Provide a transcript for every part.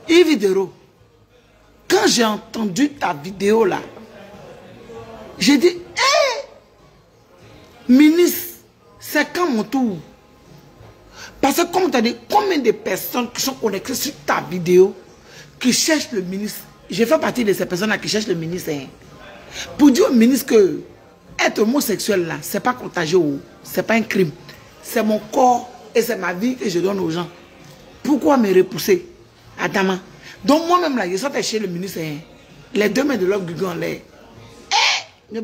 Yves Dero, quand j'ai entendu ta vidéo là, j'ai dit, hé, ministre, c'est quand mon tour? Parce que comme tu as dit, combien de personnes qui sont connectées sur ta vidéo, qui cherchent le ministre? Je fais partie de ces personnes-là qui cherchent le ministre. Hein. Pour dire au ministre que être homosexuel là, c'est pas contagieux, c'est pas un crime. C'est mon corps et c'est ma vie que je donne aux gens. Pourquoi me repousser, Adama? Donc moi-même là, je suis chez le ministre. Hein. Les deux mains de l'homme du gant, les... Nous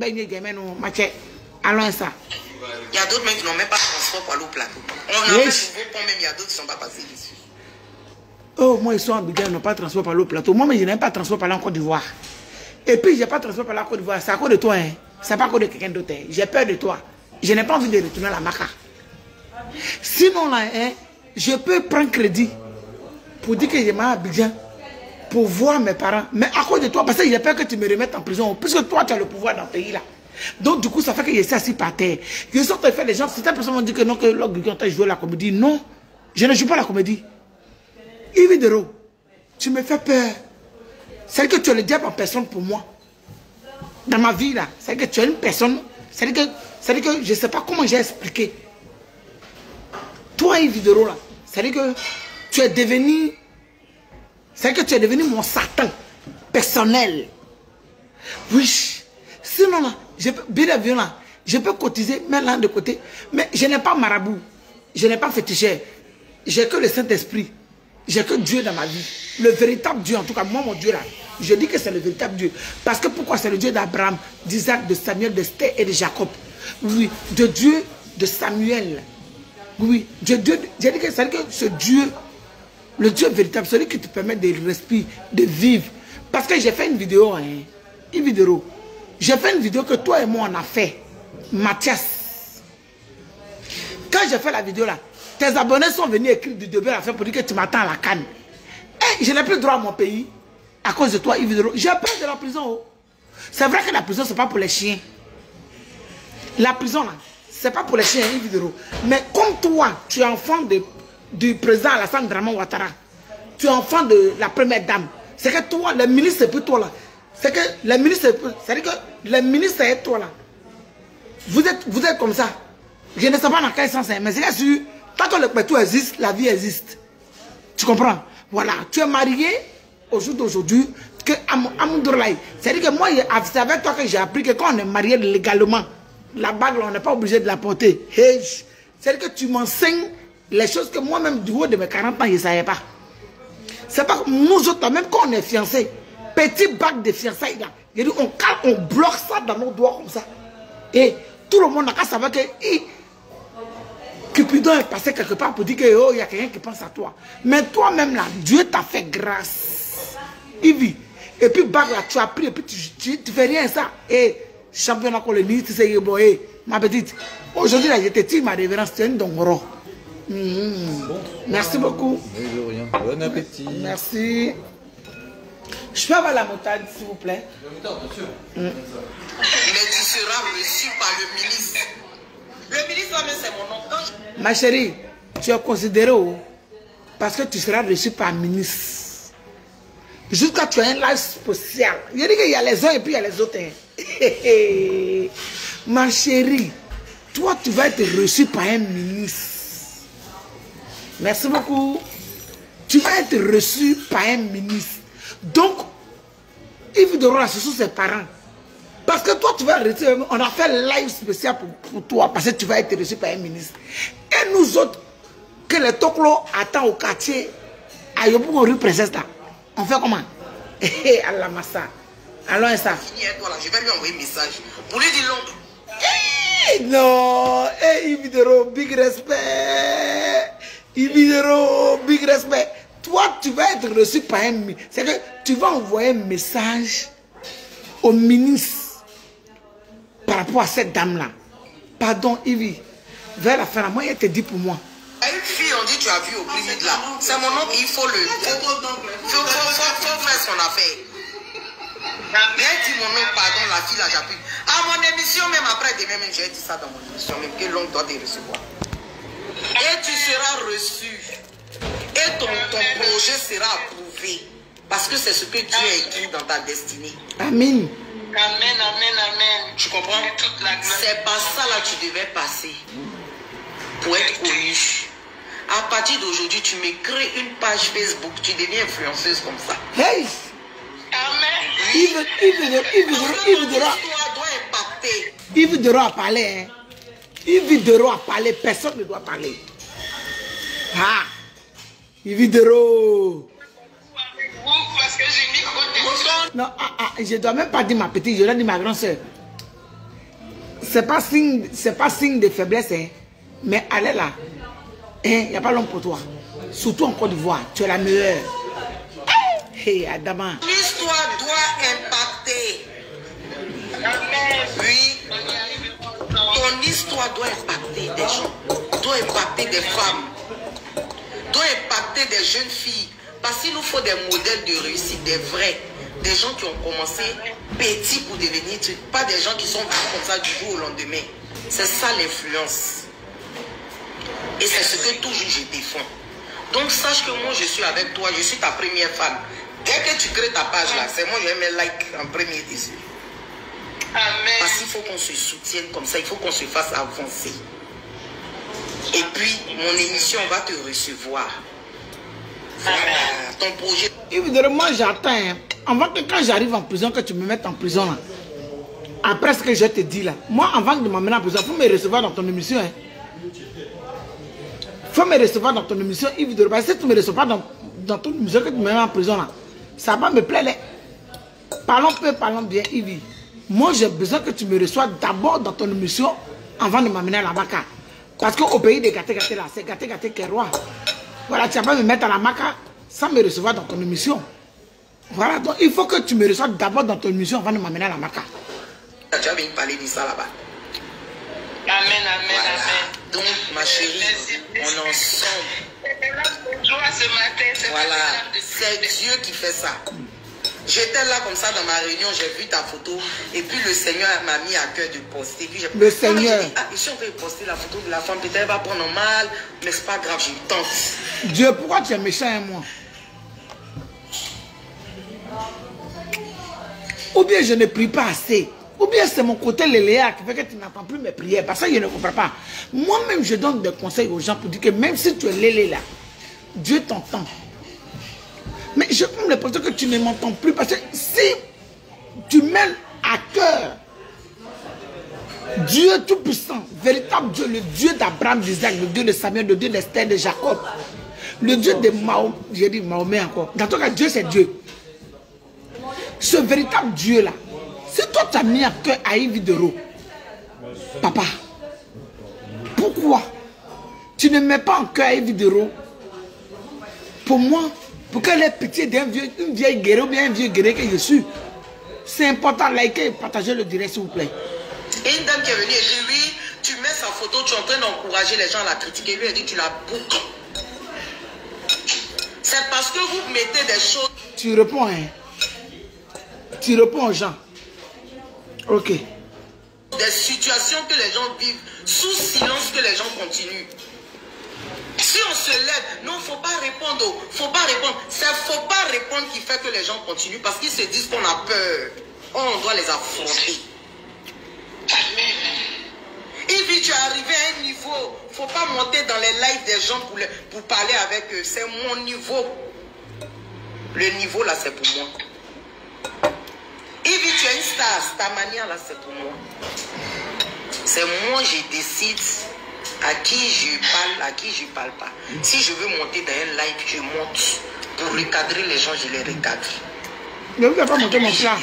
allons ça. Il y a d'autres même qui n'ont même pas de transport pour aller au plateau. On a un nouveau pont, même il y a d'autres qui ne sont pas passés dessus. Oh, moi, ils sont en Bigard, ils n'ont pas de transport pour aller au plateau. Moi, mais je n'ai pas de transport pour aller en Côte d'Ivoire. Et puis, je n'ai pas de transport pour aller en Côte d'Ivoire. C'est à cause de toi, hein. C'est pas à cause de quelqu'un d'autre. Hein. J'ai peur de toi. Je n'ai pas envie de retourner à la Maca. Sinon, là, hein, je peux prendre crédit pour dire que je m'ai à Bigard pour voir mes parents. Mais à cause de toi, parce que j'ai peur que tu me remettes en prison. Puisque toi, tu as le pouvoir dans le pays, là. Donc, du coup, ça fait que je suis assis par terre. Je sors de faire les gens. Certaines personnes m'ont dit que non, que l'homme qui a joué la comédie. Non, je ne joue pas la comédie. Yves Dero, tu me fais peur. C'est que tu es le diable en personne pour moi. Dans ma vie, là. C'est que tu es une personne. C'est que je ne sais pas comment j'ai expliqué. Toi, Yves Dero, là. C'est que tu es devenu. C'est que tu es devenu mon Satan personnel. Oui. Sinon, là, je peux cotiser, mettre l'un de côté. Mais je n'ai pas marabout. Je n'ai pas féticheur. J'ai que le Saint-Esprit. J'ai que Dieu dans ma vie. Le véritable Dieu, en tout cas, moi, mon Dieu là. Je dis que c'est le véritable Dieu. Parce que pourquoi? C'est le Dieu d'Abraham, d'Isaac, de Samuel, d'Esther et de Jacob. Oui, de Dieu, de Samuel. Oui, j'ai dit que c'est que ce Dieu, le Dieu véritable, celui qui te permet de respirer, de vivre. Parce que j'ai fait une vidéo, hein, une vidéo. J'ai fait une vidéo que toi et moi on a fait. Mathias. Quand j'ai fait la vidéo là, tes abonnés sont venus écrire du début à la fin pour dire que tu m'attends à la canne. Et je n'ai plus droit à mon pays. À cause de toi, Yves Dero. J'ai peur de la prison. Oh. C'est vrai que la prison, ce n'est pas pour les chiens. La prison là, ce n'est pas pour les chiens, Yves Dero. Mais comme toi, tu es enfant du président Alassane Draman Ouattara. Tu es enfant de la première dame. C'est que toi, le ministre, c'est plus toi là. C'est que le ministre, c'est que le ministre est toi là. Vous êtes comme ça. Je ne sais pas dans quel sens, mais c'est sûr, tant que le pétrole existe, la vie existe. Tu comprends? Voilà, tu es marié au jour d'aujourd'hui, que Amoudroulaye. C'est-à-dire que moi, c'est avec toi que j'ai appris que quand on est marié légalement, la bague, on n'est pas obligé de la porter. C'est-à-dire que tu m'enseignes les choses que moi-même, du haut de mes 40 ans, je ne savais pas. C'est pas que nous autres, même quand on est fiancés, petit bague de fiançailles là, on bloque ça dans nos doigts comme ça. Et tout le monde n'a qu'à savoir que Cupidon est passé quelque part pour dire que oh, il y a quelqu'un qui pense à toi. Mais toi-même là, Dieu t'a fait grâce. Yves. Et puis bague là, tu as pris et puis tu fais rien ça. Et championnat colonie, tu sais, bon, ma petite, aujourd'hui là, je te tire ma révérence, tu es une dongoro. Merci beaucoup. Bon appétit. Merci. Je peux avoir la moutarde, s'il vous plaît? La moutarde, bien sûr. Mais tu seras reçu par le ministre. Le ministre, c'est mon nom. Ma chérie, tu es considéré parce que tu seras reçu par le ministre. Jusqu'à tu as un live spécial. Je dis qu'il y a les uns et puis il y a les autres. Ma chérie, toi, tu vas être reçu par un ministre. Merci beaucoup. Tu vas être reçu par un ministre. Donc, Yves Dero, ce sont ses parents. Parce que toi, tu vas rester. On a fait un live spécial pour toi. Parce que tu vas être reçu par un ministre. Et nous autres, que les toclos attendent au quartier, à Yopougon rue Princesse là. On fait comment? Allah Massa. Allons ça. Je vais lui envoyer un message. Pour lui dire Londres. Non. Yves Dero, big respect. Yves Dero, big respect. Toi, tu vas être reçu par un ministre. C'est que tu vas envoyer un message au ministre par rapport à cette dame-là. Pardon, Yves. Vers la fin, moi, elle te dit pour moi. Une fille, on dit tu as vu au plus vite là. C'est mon oncle, il faut le. Faut faire son affaire. Viens dire mon oncle, pardon, la fille là, j'appuie. À mon émission, même après demain, même j'ai dit ça dans mon émission, même que l'oncle doit te recevoir. Et tu seras reçu. Et ton projet approuver. Parce que c'est ce que Dieu a écrit dans ta destinée. Amen. Amen, amen, amen. Tu comprends? C'est par ça là que tu devais passer. Pour être connu. À partir d'aujourd'hui, tu me crées une page Facebook. Tu deviens influenceuse comme ça. Hey! Amen. Yves Dero a parlé. Hein. Yves Dero a parlé. Personne ne doit parler. Ah! Yves Dero. Parce que j'ai mis côté. Non, je ne dois même pas dire ma petite, je dois dire ma grande soeur. C'est pas signe de faiblesse, hein. Mais elle est là. Il n'y a pas l'homme pour toi. Surtout en Côte d'Ivoire, tu es la meilleure. Hey, Adama. L'histoire doit impacter. Oui. Ton histoire doit impacter des gens. Doit impacter des femmes. Doit impacter des jeunes filles. Parce qu'il nous faut des modèles de réussite, des vrais. Des gens qui ont commencé petits pour devenir trucs. Pas des gens qui sont comme ça du jour au lendemain. C'est ça l'influence. Et c'est ce que toujours je défends. Donc sache que moi je suis avec toi, je suis ta première femme. Dès que tu crées ta page là, c'est moi je vais mettre like en premier dessus. Amen. Parce qu'il faut qu'on se soutienne comme ça, il faut qu'on se fasse avancer. Et puis mon émission va te recevoir. Voilà, ton projet. Évidemment, j'attends. Hein. Avant que quand j'arrive en prison, que tu me mettes en prison là. Après ce que je te dis là. Moi, avant de m'amener en prison, il faut me recevoir dans ton émission. Hein. Il faut me recevoir dans ton émission, Yves Dero. Parce que si tu ne me reçois pas dans ton émission, que tu me mets en prison là, ça va me plaire. Parlons peu, parlons bien, Yves. Moi, j'ai besoin que tu me reçoives d'abord dans ton émission avant de m'amener à la Maca. Parce qu'au pays des gâtés là, c'est gâté qui est roi. Voilà, tu vas pas me mettre à la Maca sans me recevoir dans ton émission. Voilà, donc il faut que tu me reçoives d'abord dans ton émission avant de m'amener à la Maca. Tu vas venir parler de ça là-bas. Amen, amen, voilà. Amen. Donc, ma chérie, on est ensemble. Voilà, c'est Dieu qui fait ça. J'étais là comme ça dans ma réunion, j'ai vu ta photo et puis le Seigneur m'a mis à cœur de poster. Puis le Seigneur. Dit, et si on peut poster la photo de la femme, peut-être elle va prendre mal, mais c'est pas grave, je tente. Dieu, pourquoi tu es méchant et moi? Ou bien je ne prie pas assez. Ou bien c'est mon côté léléa qui fait que tu n'entends plus mes prières. Parce que je ne comprends pas. Moi-même, je donne des conseils aux gens pour dire que même si tu es lélé là, Dieu t'entend. Mais je prends l'impression que tu ne m'entends plus. Parce que si tu mets à cœur Dieu Tout-Puissant, véritable Dieu, le Dieu d'Abraham, d'Isaac, le Dieu de Samuel, le Dieu d'Esther, de Jacob, le Dieu de Mahomet, j'ai dit Mahomet encore. Dans tout cas, Dieu c'est Dieu. Ce véritable Dieu là, si toi tu as mis à cœur à Yves Dero, papa, pourquoi tu ne mets pas en cœur à Yves Dero pour moi, pour qu'elle ait pitié d'une vieille guerre ou bien un vieux guerrier que je suis? C'est important, likez et partagez le direct s'il vous plaît. Et une dame qui est venue et dit oui, tu mets sa photo, tu es en train d'encourager les gens à la critiquer. Lui a dit tu la boucles. C'est parce que vous mettez des choses. Tu réponds, hein? Tu réponds aux gens. Ok. Des situations que les gens vivent sous silence, que les gens continuent. Si on se lève, non, il ne faut pas répondre. Faut pas répondre. C'est faut pas répondre qui fait que les gens continuent parce qu'ils se disent qu'on a peur. On doit les affronter. Et puis tu es arrivé à un niveau, il ne faut pas monter dans les lives des gens pour parler avec eux. C'est mon niveau. Le niveau là, c'est pour moi. Et puis tu es une star, ta manière là, c'est pour moi. C'est moi, je décide à qui je parle, à qui je ne parle pas. Si je veux monter dans un live, je monte. Pour recadrer les gens, je les recadre. Ne vous avez pas monté mon plat.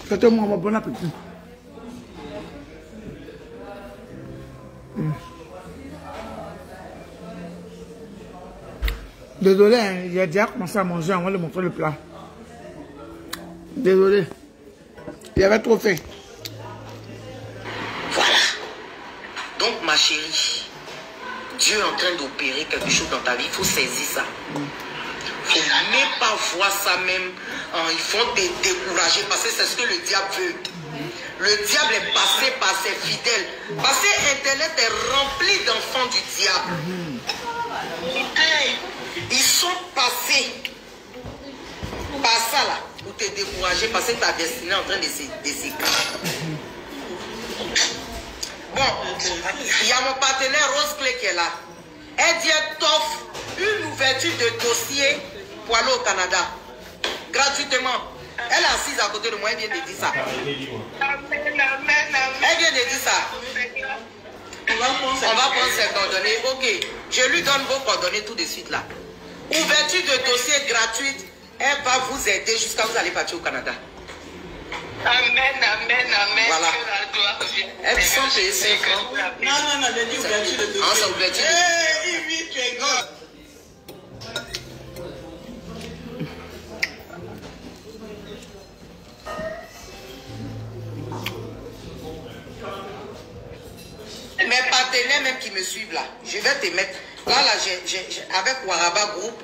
Faites-moi mon bon appétit. Désolé, hein, j'ai déjà commencé à manger avant de montrer le plat. Désolé. Il y avait trop faim. Voilà. Donc ma chérie, Dieu est en train d'opérer quelque chose dans ta vie. Il faut saisir ça. Il ne faut même pas voir ça même. Ils vont te décourager parce que c'est ce que le diable veut. Le diable est passé par ses fidèles. Parce que Internet est rempli d'enfants du diable. Ils sont changer parce que ta destinée est en train de s'écrire. Bon, il y a mon partenaire Rose Clé qui est là. Elle dit elle t'offre une ouverture de dossier pour aller au Canada. Gratuitement. Elle est assise à côté de moi, elle vient de dire ça. Elle vient de dire ça. On va prendre ses coordonnées. Ok, je lui donne vos coordonnées tout de suite là. Ouverture de dossier gratuite. Elle va vous aider jusqu'à vous aller partir au Canada. Amen, amen, amen. Voilà. Elles sont payées 5 francs. Non, j'ai dit ouverture de dossier. Ah, c'est ouverture. Yves, tu es grand. Mes partenaires même qui me suivent là, je vais te mettre. Là, avec Waraba Group,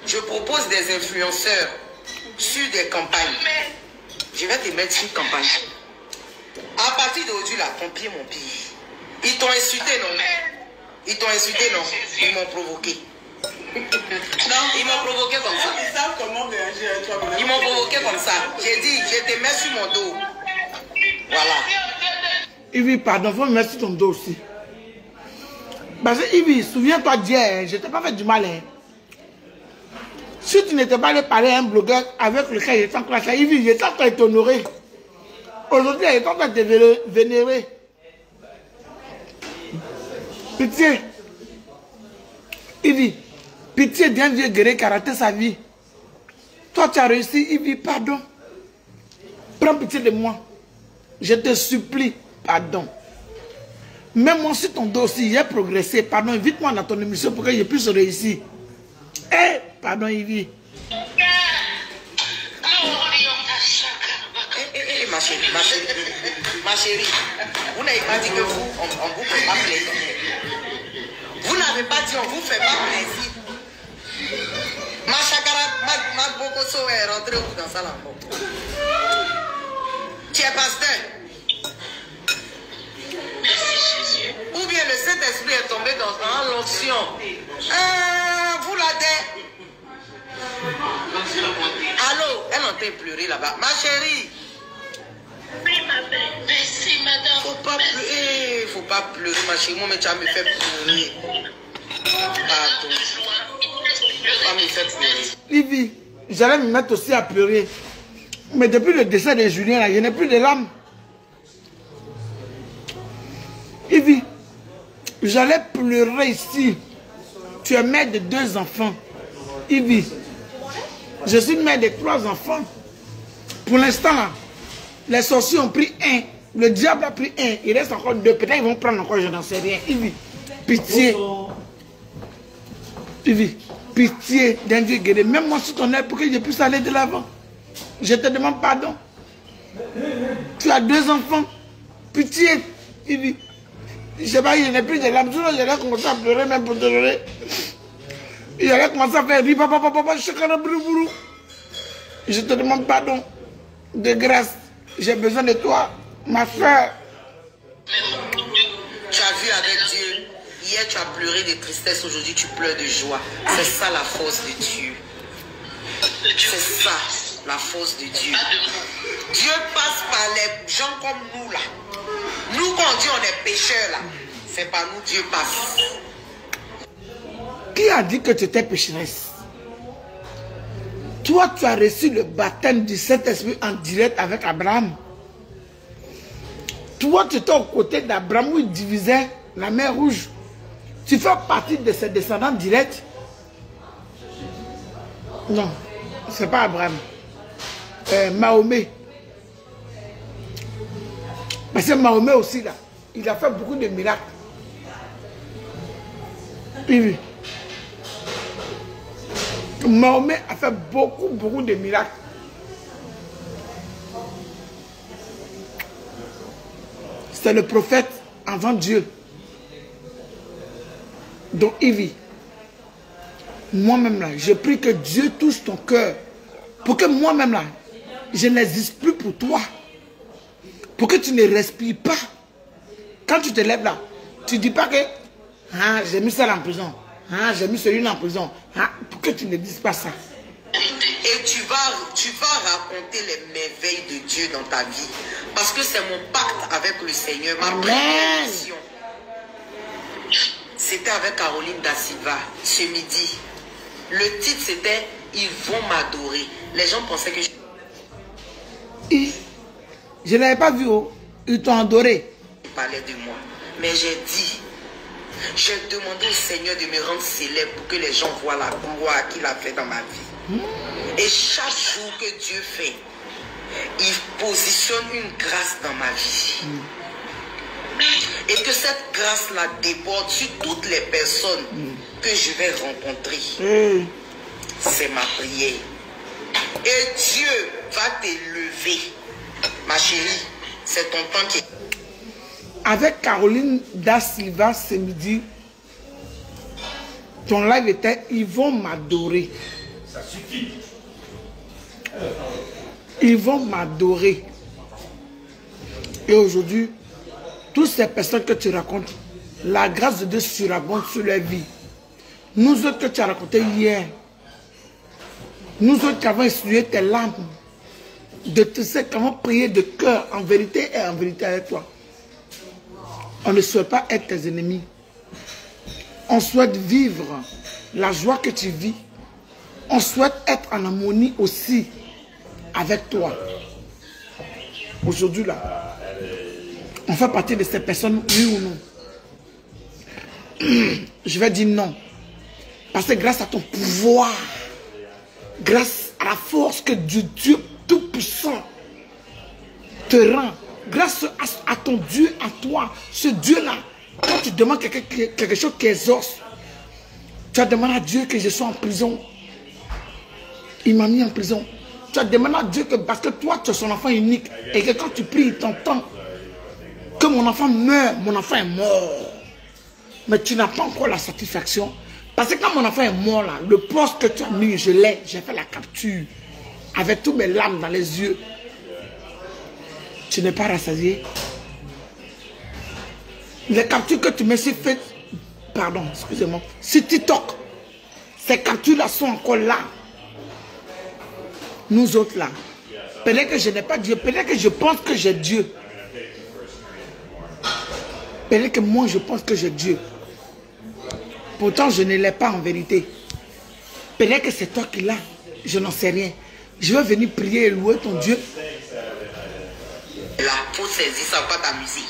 je propose des influenceurs sur des campagnes. Je vais te mettre sur une campagne. À partir d'aujourd'hui là, ton pied, mon pied. Ils t'ont insulté, non? Ils t'ont insulté, non? Ils m'ont provoqué. Non, ils m'ont provoqué comme ça. Ils savent comment réagir à toi. Ils m'ont provoqué comme ça. J'ai dit, je te mets sur mon dos. Voilà. Yves, pardon, faut me mettre sur ton dos aussi. Parce que Yves, souviens-toi d'hier, je t'ai pas fait du mal. Hein. Si tu n'étais pas allé parler à un blogueur avec lequel il était en classe, Yves, il était en train de t'honorer. Aujourd'hui, il est en train de te vénérer. Pitié. Yves, pitié d'un vieux guerrier qui a raté sa vie. Toi, tu as réussi, Yves, pardon. Prends pitié de moi. Je te supplie, pardon. Même moi, si ton dossier j'ai progressé, pardon, invite-moi dans ton émission pour que je puisse réussir. Eh, pardon, Yves. Ma chérie, vous n'avez pas dit que vous, on vous fait pas plaisir. Vous n'avez pas dit on vous fait pas plaisir. Ma chakara, ma bokoso est rentrée dans ça là. Tu es pasteur. Ou bien le Saint-Esprit est tombé dans l'onction. Vous l'avez. Allô, elle est en train de pleurer là-bas. Ma chérie. Oui, ma belle. Merci, madame. Faut pas pleurer, ma chérie. Moi, mais tu vas me faire pleurer. Pardon. Tu vas me faire pleurer. Yves, j'allais me mettre aussi à pleurer. Mais depuis le décès de Julien, là, je n'ai plus de larmes. Yves, j'allais pleurer ici. Tu es mère de 2 enfants. Yves, je suis mère de 3 enfants. Pour l'instant, là, les sorciers ont pris 1. Le diable a pris 1. Il reste encore 2. Peut-être qu'ils vont prendre encore, je n'en sais rien. Yves, pitié. Yves, pitié d'un Dieu guéri. Même moi, sur ton aide, pour que je puisse aller de l'avant. Je te demande pardon. Tu as 2 enfants. Pitié, Yves. Je sais pas, il n'y a plus de larmes. J'allais commencer à pleurer même pour te donner. J'allais commencer à faire je te demande pardon. De grâce. J'ai besoin de toi, ma soeur. Tu as vu avec Dieu. Hier, tu as pleuré de tristesse. Aujourd'hui, tu pleures de joie. C'est ça la force de Dieu. C'est ça la force de Dieu. Dieu passe par les gens comme nous là. Nous, quand on dit on est pécheurs là, c'est par nous Dieu passe. Qui a dit que tu étais pécheresse? Toi, tu as reçu le baptême du Saint-Esprit en direct avec Abraham. Toi, tu étais aux côtés d'Abraham où il divisait la mer Rouge. Tu fais partie de ses descendants directs? Non, ce n'est pas Abraham. Mahomet. Parce que Mahomet aussi, là, il a fait beaucoup de miracles. Oui. Mahomet a fait beaucoup de miracles. C'est le prophète avant Dieu. Donc, Yves, moi-même là, je prie que Dieu touche ton cœur. Pour que moi-même là, je n'existe plus pour toi. Pour que tu ne respires pas. Quand tu te lèves là, tu ne dis pas que j'ai mis ça en prison. J'ai mis celui-là en prison. Pour que tu ne dises pas ça. Et Et tu vas raconter les merveilles de Dieu dans ta vie. Parce que c'est mon pacte avec le Seigneur. Ma première mission, c'était avec Caroline Da Silva ce midi. Le titre c'était « Ils vont m'adorer ». Les gens pensaient que je ne l'avais pas vu, oh. Ils t'ont adoré. Ils parlaient de moi. Mais j'ai dit, j'ai demandé au Seigneur de me rendre célèbre pour que les gens voient la gloire qu'il a fait dans ma vie. Et chaque jour que Dieu fait, il positionne une grâce dans ma vie. Et que cette grâce-là déborde sur toutes les personnes que je vais rencontrer. C'est ma prière. Et Dieu va t'élever. Ma chérie, c'est ton temps qui est... Avec Caroline Da Silva ce midi, ton live était « Ils vont m'adorer ». Ça suffit. Ils vont m'adorer. Et aujourd'hui, toutes ces personnes que tu racontes, la grâce de Dieu surabonde sur leur vie. Nous autres que tu as raconté hier, nous autres qui avons essuyé tes larmes, de tous ceux qui avons prié de cœur, en vérité et en vérité avec toi. On ne souhaite pas être tes ennemis. On souhaite vivre la joie que tu vis. On souhaite être en harmonie aussi avec toi. Aujourd'hui là, on fait partie de ces personnes, oui ou non? Je vais dire non. Parce que grâce à ton pouvoir, grâce à la force que Dieu Tout-Puissant te rend, grâce à ton Dieu, à toi, ce Dieu-là, quand tu demandes quelque chose qui exauce, tu as demandé à Dieu que je sois en prison. Il m'a mis en prison. Tu as demandé à Dieu que, parce que toi, tu es son enfant unique, et que quand tu pries, il t'entend. Que mon enfant meurt, mon enfant est mort. Mais tu n'as pas encore la satisfaction. Parce que quand mon enfant est mort, là, le poste que tu as mis, je l'ai, j'ai fait la capture. Avec toutes mes larmes dans les yeux. Tu n'es pas rassasié. Les captures que tu me suis faites, pardon, excusez-moi, sur TikTok, ces captures-là sont encore là. Nous autres là, peut-être que je n'ai pas Dieu, peut-être que je pense que j'ai Dieu. Peut-être que moi je pense que j'ai Dieu. Pourtant je ne l'ai pas en vérité. Peut-être que c'est toi qui l'as, je n'en sais rien. Je vais venir prier et louer ton Dieu. La peau saisit, ça va t'amuser.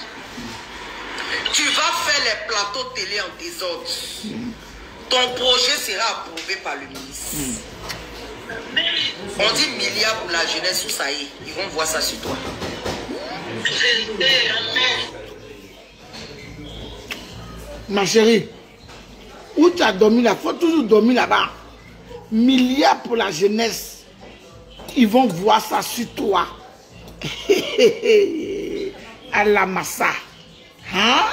Tu vas faire les plateaux télé en désordre. Ton projet sera approuvé par le ministre. On dit milliards pour la jeunesse, où ça y est. Ils vont voir ça sur toi. Ma chérie, où tu as dormi là, il faut toujours dormir là-bas. Milliards pour la jeunesse. Ils vont voir ça sur toi. À la massa. Hein?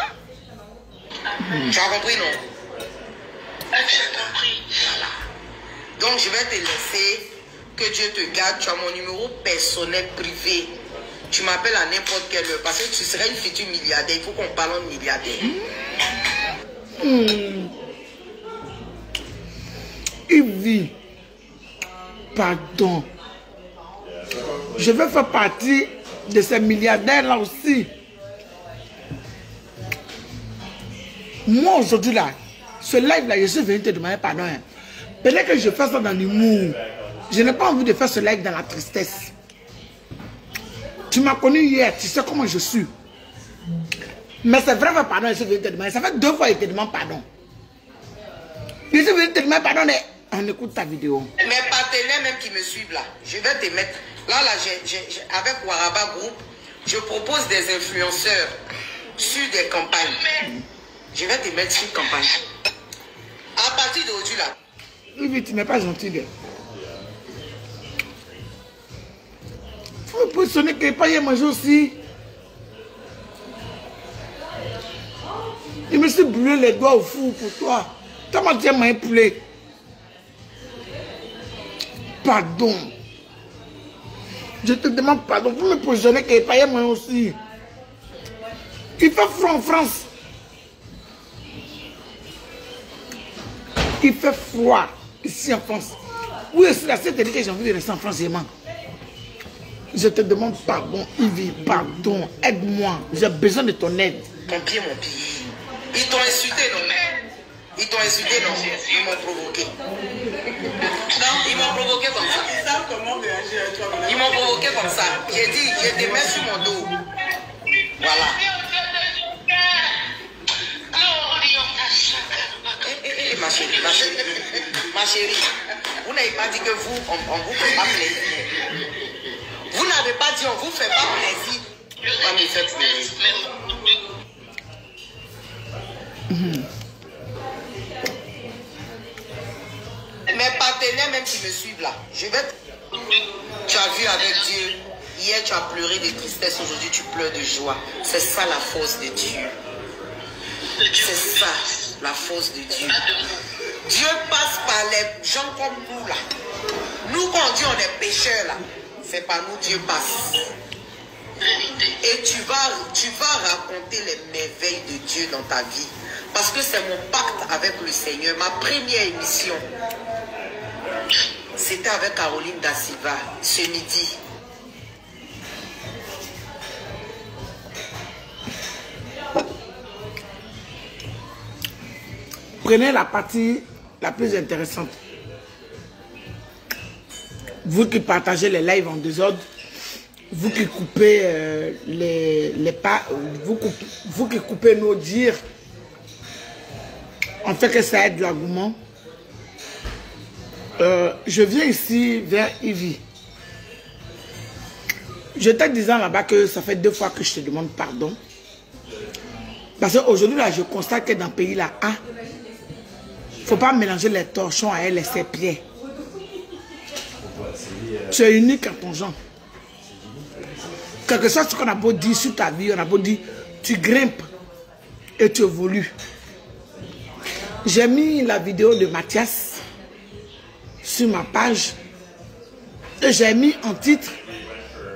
Tu as compris, non? J'ai compris. Voilà. Donc, je vais te laisser. Que Dieu te garde. Tu as mon numéro personnel privé. Tu m'appelles à n'importe quelle heure. Parce que tu seras une future milliardaire. Il faut qu'on parle en milliardaire. Yves, pardon. Je veux faire partie de ces milliardaires-là aussi. Moi, aujourd'hui, là, ce live-là, je suis venu te demander pardon. Hein. Peut-être que je fais ça dans l'humour. Je n'ai pas envie de faire ce live dans la tristesse. Tu m'as connu hier, tu sais comment je suis. Mais c'est vrai, pardon, je suis venu te demander. Ça fait 2 fois que je te demande pardon. Je suis venu te demander pardon, mais on écoute ta vidéo. Mes partenaires même qui me suivent là, je vais te mettre... Là, avec Waraba Group, je propose des influenceurs sur des campagnes. Je vais te mettre sur une campagne. À partir d'aujourd'hui là. Oui, tu n'es pas gentil. Il faut me positionner que pas y manger aussi. Il me suis brûlé les doigts au four pour toi. Comment tu as mangé poulet? Pardon. Je te demande pardon pour me positionner que pas y manger aussi. Il fait froid en France. Il fait froid ici en France. Oui, c'est la seule télé que j'ai envie de rester en France, je te demande pardon, Yves, pardon, aide-moi. J'ai besoin de ton aide. Ton pied, mon pied. Ils t'ont insulté, non? Ils t'ont insulté, non? Ils m'ont provoqué. Non, ils m'ont provoqué comme ça. Ils savent comment réagir à toi. Ils m'ont provoqué comme ça. J'ai dit, je te mets sur mon dos. Voilà. Ma chérie, ma chérie, vous n'avez pas dit que vous, on vous fait pas plaisir. Vous n'avez pas dit on vous fait pas plaisir. On me fait plaisir. Mes partenaires même qui me suivent là, je vais... Tu as vu avec Dieu, hier tu as pleuré de tristesse, aujourd'hui tu pleures de joie. C'est ça la force de Dieu. C'est ça la force de Dieu. Dieu passe par les gens comme nous là. Nous quand on dit on est pécheurs là, c'est par nous Dieu passe. Et tu vas raconter les merveilles de Dieu dans ta vie. Parce que c'est mon pacte avec le Seigneur. Ma première émission, c'était avec Caroline Da Silva, ce midi. Prenez la partie la plus intéressante. Vous qui partagez les lives en désordre, vous qui coupez les pas, vous qui coupez nos dires, en fait que ça aide l'argument. Je viens ici vers Yves. Je t'ai disant là-bas que ça fait 2 fois que je te demande pardon. Parce qu'aujourd'hui, là, je constate que dans le pays, là, il ne faut pas mélanger les torchons à elle et ses pieds. Tu es unique en ton genre. Quelque chose qu'on a beau dire sur ta vie, on a beau dire, tu grimpes et tu évolues. J'ai mis la vidéo de Mathias sur ma page et j'ai mis en titre,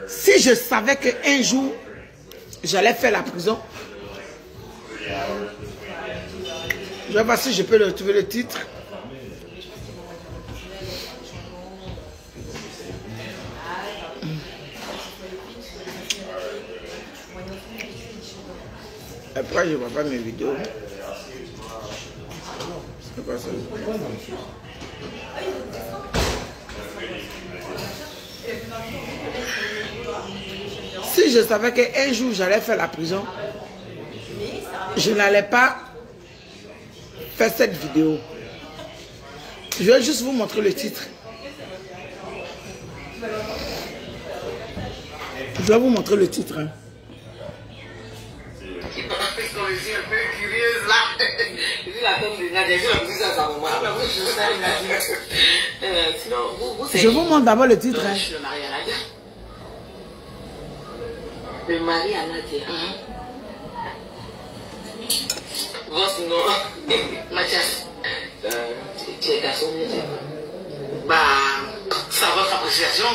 si je savais qu'un jour, j'allais faire la prison. Je vais voir si je peux le retrouver le titre. Après, je ne vois pas mes vidéos. C'est pas ça. Si je savais qu'un jour j'allais faire la prison, je n'allais pas faire cette vidéo. Je vais juste vous montrer le titre. Je vais vous montrer le titre. Hein. Je vous montre d'abord le titre. Hein. Le mari à Nadia. Votre nom, Mathias, tu es garçon. Bah, ça va votre appréciation.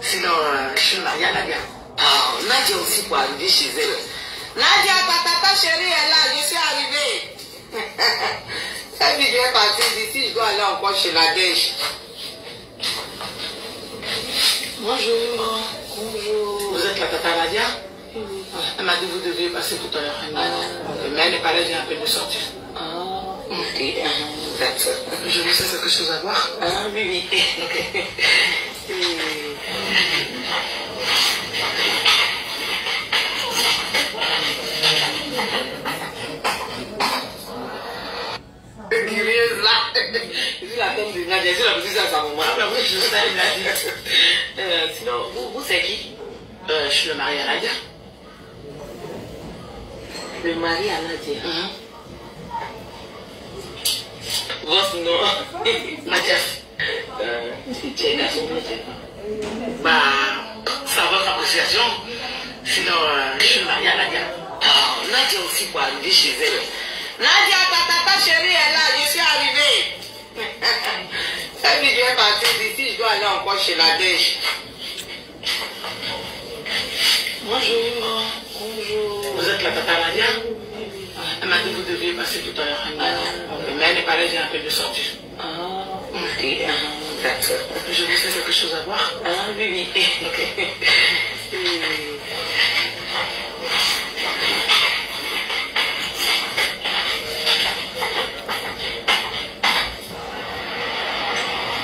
Sinon, je suis marié à Nadia. Ah, Nadia aussi pour arriver chez elle. Nadia, ta chérie est là, je suis arrivée. Cette vidéo est partie d'ici, je dois aller encore chez Nadège. Bonjour. Bonjour. Vous êtes la tata Nadia? Elle m'a dit que vous deviez passer tout à l'heure. Mais elle n'est pas là, j'ai un peu de sortir. Ah, ok. Je vous sais quelque chose à voir? Ah, oui, oui. Ok. Curieuse là. Je la tombe de Nadia, je la visite à sa maman. Je sais, elle m'a dit. Sinon, vous c'est qui? Je suis le mari à Nadia. Le mari à Nadia. Votre nom, Mathias. Tu es garçon. Bah, ça va votre appréciation. Sinon, je suis marié à Nadia. Ah, Nadia aussi pour arriver chez elle. Nadia, ta chérie est là, je suis arrivée. Cette vidéo est partie d'ici, je dois aller encore chez Nadège. Bonjour. Bonjour. Vous êtes la tata Nadia? Elle m'a dit que vous deviez passer tout à l'heure. Mais elle n'est pas là, j'ai un peu de sortir. Ah, ok. D'accord. Je vous fais quelque chose à boire? Ah oui, oui.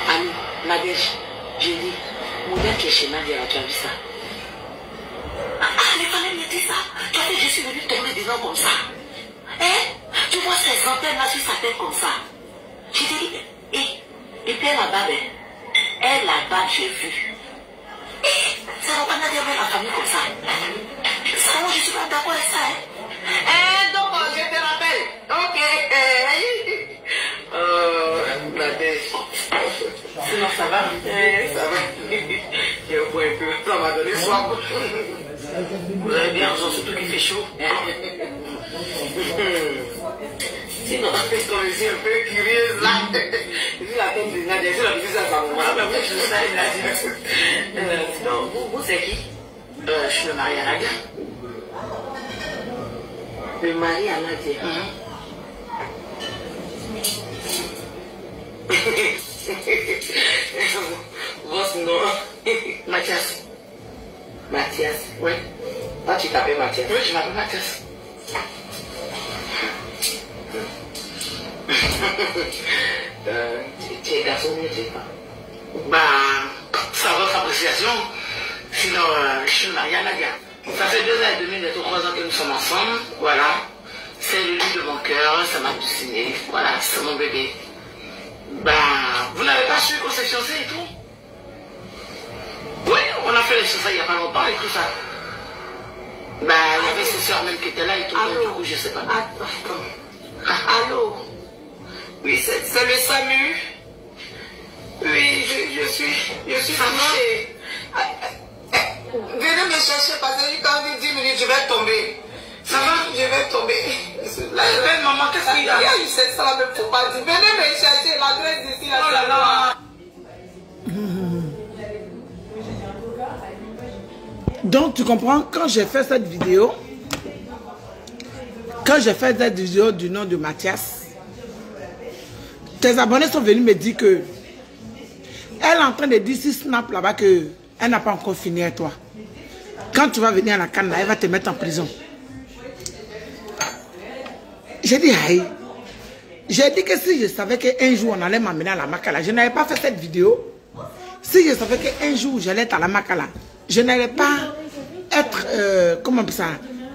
Annie, Nadège, j'ai dit, mon gars qui est chez Nadia, tu as vu ça? Ah, les femmes me disent ça. Tu as vu, je suis venue tomber dedans comme ça. Hein? Tu vois ces antennes là sur sa tête comme ça. Je t'ai dit, et puis elle là-bas, elle là-bas, j'ai vu. Ça va pas Nadia avec la famille comme ça. Ça, moi, je suis pas d'accord avec ça. Donc, je te rappelle. Ok. Nadège. Sinon, ça va? Ça va. J'ai un point un peu. Ça m'a donné soif. Vous avez bien raison, surtout qu'il fait chaud. Sinon, comme je suis un peu curieuse là, je suis la tête de Nadia, je suis la ça va. Mais je sais, Nadia. Sinon, vous c'est qui? Je suis le mari à Nadia. Le mari à Nadia. Votre nom? Mathias. Mathias, oui. Toi, tu t'appelles Mathias? Oui, je m'appelle Mathias. Tu es garçon ou tu es pas? Bah, c'est votre appréciation. Sinon, je suis marié à Nadia. Ça fait 2 ans et demi, bientôt 3 ans que nous sommes ensemble. Voilà. C'est le lit de mon cœur, ça m'a dessiné. Voilà, c'est mon bébé. Bah, vous n'avez pas su qu'on s'est fiancés et tout? Oui, on a fait les choses il n'y a pas longtemps et tout ça. Bah, il y avait ses soeurs même qui étaient là et tout. Donc, du coup, je sais pas. Allô? Oui, c'est le SAMU. Oui, je suis touchée. Venez me chercher parce que quand il dit 10 minutes, je vais tomber. Ça va, je vais tomber. La belle maman, qu'est-ce qu'il y a? Il y a eu cette salle, mais faut pas dire. Venez me chercher, l'adresse ici. Oh là là. Donc, tu comprends, quand j'ai fait cette vidéo, du nom de Mathias, tes abonnés sont venus me dire que elle est en train de dire sur Snap là-bas qu'elle n'a pas encore fini avec toi. Quand tu vas venir à la canne, elle va te mettre en prison. J'ai dit, aïe. J'ai dit que si je savais qu'un jour on allait m'amener à la Makala, je n'avais pas fait cette vidéo. Si je savais qu'un jour j'allais être à la Makala, je n'allais pas être, comment ça,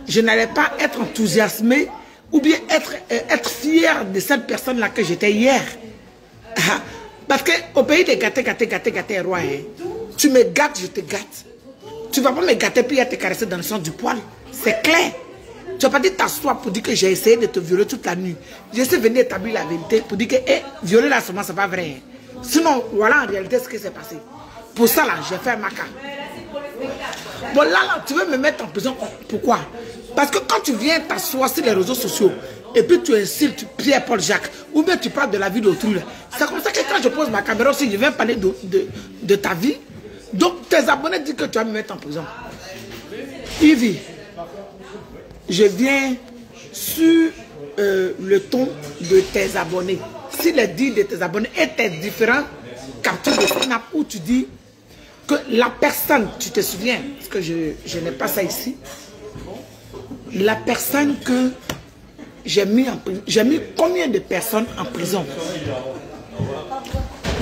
je n'allais pas être enthousiasmé ou bien être fier de cette personne-là que j'étais hier. Parce qu'au pays de gâter, roi, hein, tu me gâtes, je te gâte. Tu ne vas pas me gâter puis te caresser dans le sens du poil. C'est clair. Tu n'as pas dit t'asseoir pour dire que j'ai essayé de te violer toute la nuit. Je suis venu établir la vérité pour dire que violer la semence, c'est pas vrai. Sinon, voilà en réalité ce qui s'est passé. Pour ça, là, j'ai fait un maca. Bon, là, tu veux me mettre en prison. Pourquoi? Parce que quand tu viens t'asseoir sur les réseaux sociaux et puis tu insultes Pierre-Paul Jacques ou bien tu parles de la vie d'autrui, c'est comme ça que quand je pose ma caméra aussi, je viens parler de ta vie. Donc, tes abonnés disent que tu vas me mettre en prison. Yves, je viens sur le ton de tes abonnés. Si les dits de tes abonnés étaient différents, capture de Snap où tu dis que la personne, tu te souviens, parce que je n'ai pas ça ici, la personne que j'ai mis en prison, j'ai mis combien de personnes en prison?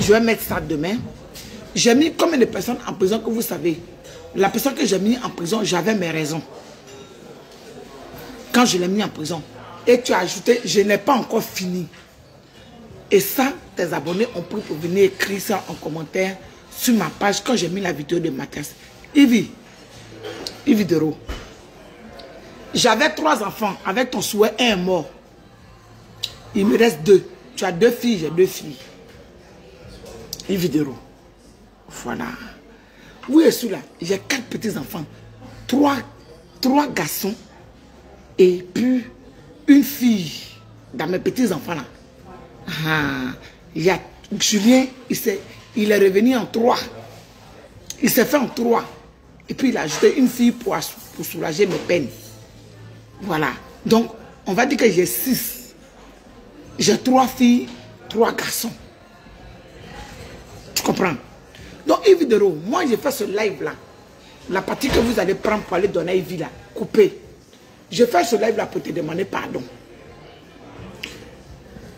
Je vais mettre ça demain. J'ai mis combien de personnes en prison que vous savez? La personne que j'ai mis en prison, j'avais mes raisons. Quand je l'ai mis en prison. Et tu as ajouté, je n'ai pas encore fini. Et ça, tes abonnés ont pris pour venir écrire ça en commentaire sur ma page quand j'ai mis la vidéo de Mathias. Yves Dero. J'avais 3 enfants. Avec ton souhait, un est mort. Il me reste 2. Tu as 2 filles, j'ai 2 filles. Yves Dero. Voilà. Où est celui-là? J'ai 4 petits-enfants. 3 garçons. Et puis, une fille dans mes petits-enfants là. Il y a Julien, il est revenu en 3. Il s'est fait en 3. Et puis, il a ajouté une fille pour soulager mes peines. Voilà. Donc, on va dire que j'ai 6. J'ai 3 filles, 3 garçons. comprends? Donc, Yves Videro, moi, j'ai fait ce live-là. La partie que vous allez prendre pour aller donner à Yves, là, coupée. Je fais ce live-là pour te demander pardon.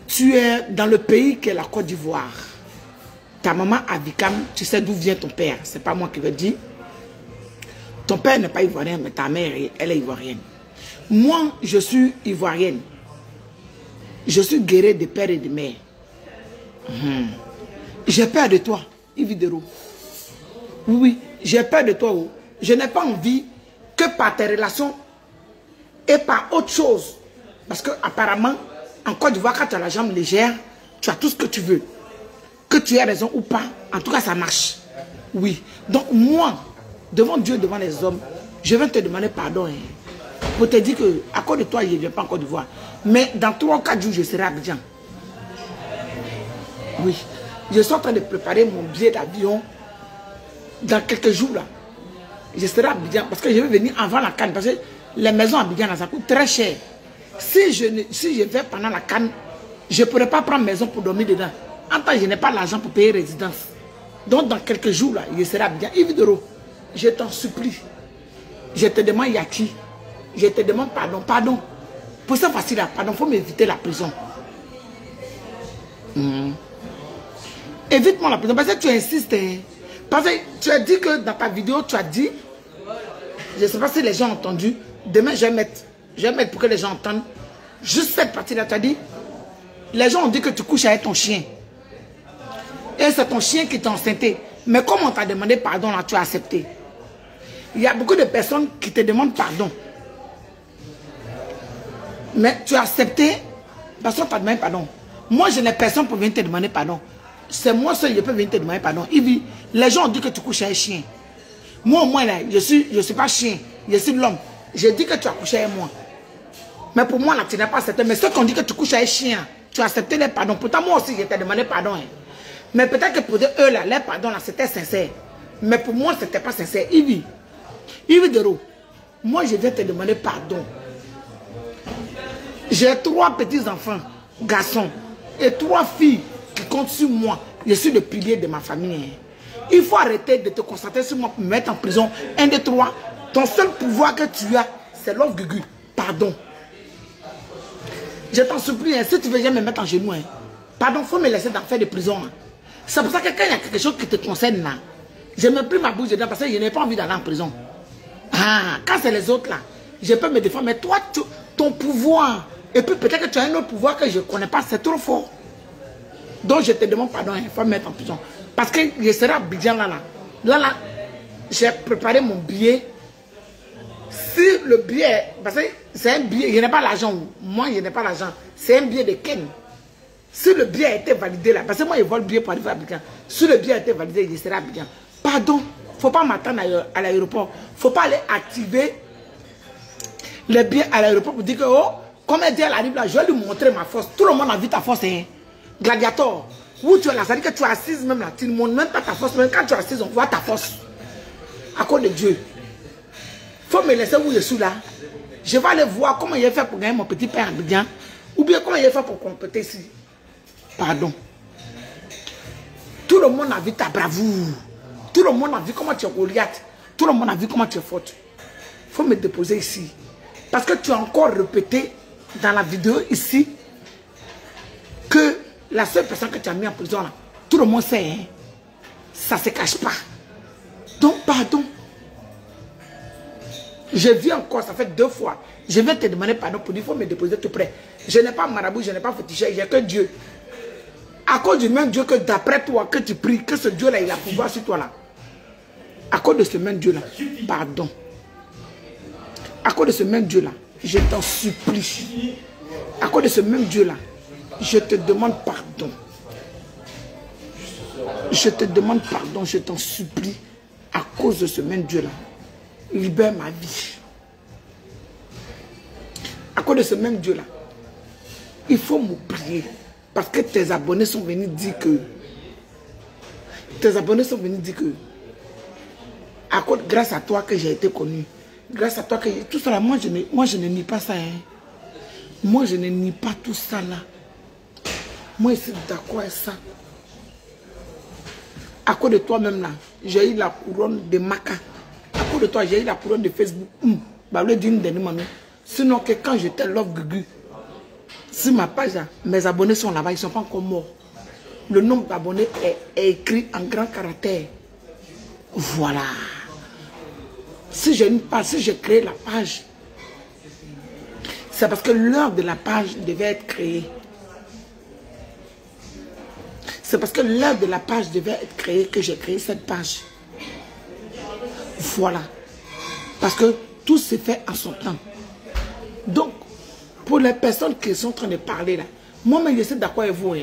Tu es dans le pays qui est la Côte d'Ivoire. Ta maman Abikam, tu sais d'où vient ton père. C'est pas moi qui veux dire. Ton père n'est pas ivoirien, mais ta mère, elle est ivoirienne. Moi, je suis ivoirienne. Je suis guérie de père et de mère. J'ai peur de toi, Yves Videro. Oui, j'ai peur de toi. Je n'ai pas envie que par tes relations et par autre chose. Parce que apparemment, en Côte d'Ivoire, quand tu as la jambe légère, tu as tout ce que tu veux. Que tu aies raison ou pas, en tout cas, ça marche. Oui. Donc moi, devant Dieu, devant les hommes, je vais te demander pardon. Pour te dire que, à cause de toi, je ne viens pas en Côte d'Ivoire. Mais dans 3 ou 4 jours, je serai à Abidjan. Oui. Je suis en train de préparer mon billet d'avion. Dans quelques jours, là, je serai à Abidjan. Parce que je vais venir avant la CAN. Parce que les maisons à Abidjan, là, ça coûte très cher. Si je vais pendant la CAN, je ne pourrai pas prendre maison pour dormir dedans. En tant que je n'ai pas l'argent pour payer résidence. Donc, dans quelques jours, là, je serai à Abidjan. Yves Videro, je t'en supplie. Je te demande Yaki. Je te demande pardon. Pardon. Pour ça, facile, là, pardon, il faut m'éviter la prison. Évite-moi la prison. Parce que tu insistes. Parce que tu as dit que dans ta vidéo, tu as dit, je ne sais pas si les gens ont entendu, demain, je vais mettre pour que les gens entendent. Juste cette partie-là, tu as dit, les gens ont dit que tu couches avec ton chien. Et c'est ton chien qui t'a enceinté. Mais comme on t'a demandé pardon, là, tu as accepté. Il y a beaucoup de personnes qui te demandent pardon. Mais tu as accepté parce qu'on t'a demandé pardon. Moi, je n'ai personne pour venir te demander pardon. C'est moi seul qui peux venir te demander pardon. Yves, les gens ont dit que tu couches avec un chien. Moi, au moins, là, je suis pas chien. Je suis l'homme. J'ai dit que tu as couché avec moi. Mais pour moi, là, tu n'as pas accepté. Mais ceux qui ont dit que tu couches avec un chien, tu as accepté les pardons. Pourtant, moi aussi, je t'ai demandé pardon. Mais peut-être que pour eux, là, les pardons, là, c'était sincère. Mais pour moi, ce n'était pas sincère. Yves Videro, moi, je viens te demander pardon. J'ai 3 petits-enfants, garçons, et 3 filles qui comptent sur moi. Je suis le pilier de ma famille. Il faut arrêter de te concentrer sur moi pour me mettre en prison. 1, 2, 3. Ton seul pouvoir que tu as, c'est l'offre Gugu. Pardon. Je t'en supplie, si tu veux jamais me mettre en genoux, pardon, il faut me laisser dans faire de prison. C'est pour ça que quand il y a quelque chose qui te concerne là, je ne mets plus ma bouche dedans parce que je n'ai pas envie d'aller en prison. Ah, quand c'est les autres là, je peux me défendre. Mais toi, ton pouvoir, et puis peut-être que tu as un autre pouvoir que je ne connais pas, c'est trop fort. Donc je te demande pardon, il faut me mettre en prison. Parce que je serai à Abidjan là, j'ai préparé mon billet. Si le billet, parce que c'est un billet, je n'ai pas l'argent. Moi, je n'ai pas l'argent. C'est un billet de Ken. Si le billet a été validé là, parce que moi, je vole le billet pour arriver à Abidjan. Si le billet a été validé, je serai à Abidjan. Pardon, il ne faut pas m'attendre à l'aéroport. Il ne faut pas aller activer les billets à l'aéroport pour dire que, oh, comme elle dit, elle arrive là, je vais lui montrer ma force. Tout le monde a vu ta force, hein. Gladiator. Où tu es là, ça dit que tu es assise même là. Tu ne montres même pas ta force. Même quand tu es assise, on voit ta force. À cause de Dieu. Il faut me laisser où je suis là. Je vais aller voir comment il a fait pour gagner mon petit père à Abidjan. Ou bien comment il a fait pour compléter ici. Pardon. Tout le monde a vu ta bravoure. Tout le monde a vu comment tu es Goliath. Tout le monde a vu comment tu es forte. Il faut me déposer ici. Parce que tu as encore répété dans la vidéo ici que la seule personne que tu as mis en prison là, tout le monde sait, hein, ça ne se cache pas. Donc pardon. Je viens encore, ça fait 2 fois. Je vais te demander pardon pour dire, il faut me déposer tout près. Je n'ai pas marabout, je n'ai pas féticheur, j'ai que Dieu. À cause du même Dieu que d'après toi, que tu pries, que ce Dieu-là, il a pouvoir sur toi là. À cause de ce même Dieu-là, pardon. À cause de ce même Dieu-là, je t'en supplie. À cause de ce même Dieu-là, je te demande pardon. Je te demande pardon, je t'en supplie. À cause de ce même Dieu-là, libère ma vie. À cause de ce même Dieu-là, il faut m'oublier. Parce que tes abonnés sont venus dire que... grâce à toi que j'ai été connu. Grâce à toi que... Tout ça là, moi je ne nie pas ça. Hein. Moi je ne nie pas tout ça là. Moi je suis d'accord avec ça. À cause de toi-même là, j'ai eu la couronne de Maca. À cause de toi, j'ai eu la couronne de Facebook. Bah, le d'une dernière mamie. Sinon que quand j'étais Love Gugu, sur ma page, là, mes abonnés sont là-bas, ils ne sont pas encore morts. Le nombre d'abonnés est écrit en grand caractère. Voilà. Si j'ai une page, si j'ai créé la page, c'est parce que l'heure de la page devait être créée. C'est parce que l'heure de la page devait être créée que j'ai créé cette page. Voilà. Parce que tout se fait en son temps. Donc, pour les personnes qui sont en train de parler là, moi-même je sais d'accord avec vous.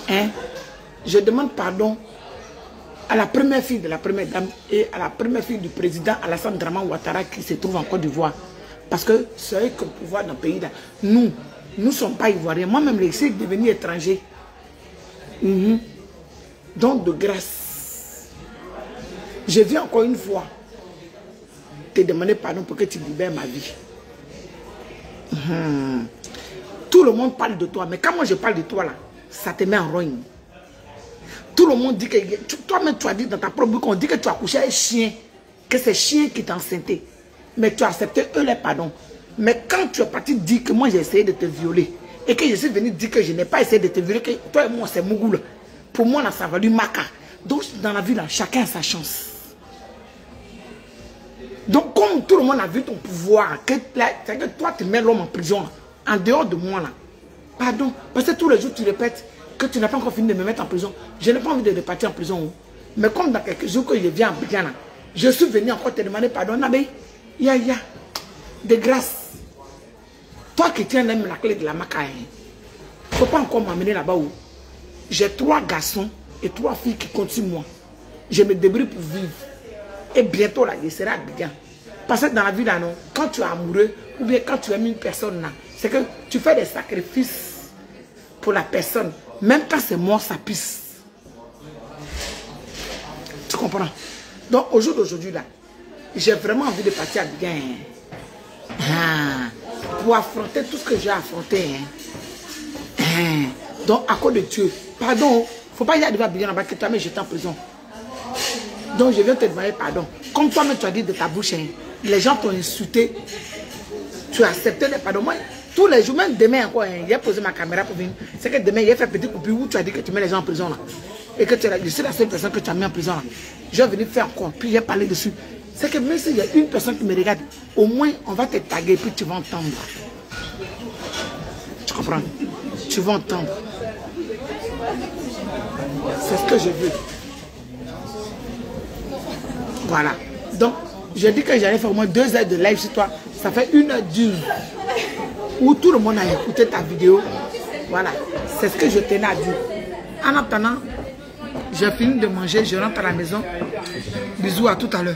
Hein? Je demande pardon à la première fille de la première dame et à la première fille du président Alassane Draman Ouattara qui se trouve en Côte d'Ivoire. Parce que c'est eux qui ont le pouvoir dans le pays là. Nous ne sommes pas ivoiriens. Moi-même, je suis devenu étranger. Donc, de grâce, je viens encore une fois te demander pardon pour que tu libères ma vie. Tout le monde parle de toi, mais quand moi je parle de toi là, ça te met en rogne. Tout le monde dit que toi-même tu as dit dans ta propre bouche qu'on dit que tu as couché avec un chien, que c'est chien qui t'a enceinté. Mais tu as accepté eux les pardons. Mais quand tu es parti dire que moi j'ai essayé de te violer et que je suis venu dire que je n'ai pas essayé de te violer, que toi et moi c'est Mougoul. Pour moi là ça a valu Maca. Donc dans la vie là, chacun a sa chance. Donc comme tout le monde a vu ton pouvoir, que toi tu mets l'homme en prison là, en dehors de moi là. Pardon, parce que tous les jours tu répètes que tu n'as pas encore fini de me mettre en prison. Je n'ai pas envie de repartir en prison. Mais comme dans quelques jours que je viens en Abidjan là, je suis venu encore te demander pardon. Nabé, ya, de grâce. Toi qui tiens même la clé de la Maca, il ne faut pas encore m'amener là-bas où j'ai 3 garçons et 3 filles qui comptent sur moi. Je me débrouille pour vivre. Et bientôt là, je serai à Abidjan. Parce que dans la vie là, non, quand tu es amoureux ou bien quand tu aimes une personne là, c'est que tu fais des sacrifices pour la personne. Même quand c'est mort, ça pisse. Tu comprends? Donc au jour d'aujourd'hui là, j'ai vraiment envie de partir à Abidjan. Pour affronter tout ce que j'ai affronté. Donc à cause de Dieu, pardon, il ne faut pas y arriver à Abidjan là-bas que toi-même j'étais en prison. Donc je viens te demander pardon. Comme toi-même tu as dit de ta bouche, les gens t'ont insulté, tu as accepté les pardons. Moi, tous les jours, même demain encore, j'ai posé ma caméra pour venir. C'est que demain, j'ai fait petit coupure où tu as dit que tu mets les gens en prison là. Et que je suis la seule personne que tu as mis en prison là. Je vais venir faire encore, puis j'ai parlé dessus. C'est que même s'il y a une personne qui me regarde, au moins on va te taguer, puis tu vas entendre. Tu comprends? Tu vas entendre. C'est ce que je veux. Voilà. Donc, j'ai dit que j'allais faire au moins 2 heures de live sur toi. Ça fait 1h10 où tout le monde a écouté ta vidéo. Voilà. C'est ce que je tenais à dire. En attendant, j'ai fini de manger, je rentre à la maison. Bisous, à tout à l'heure.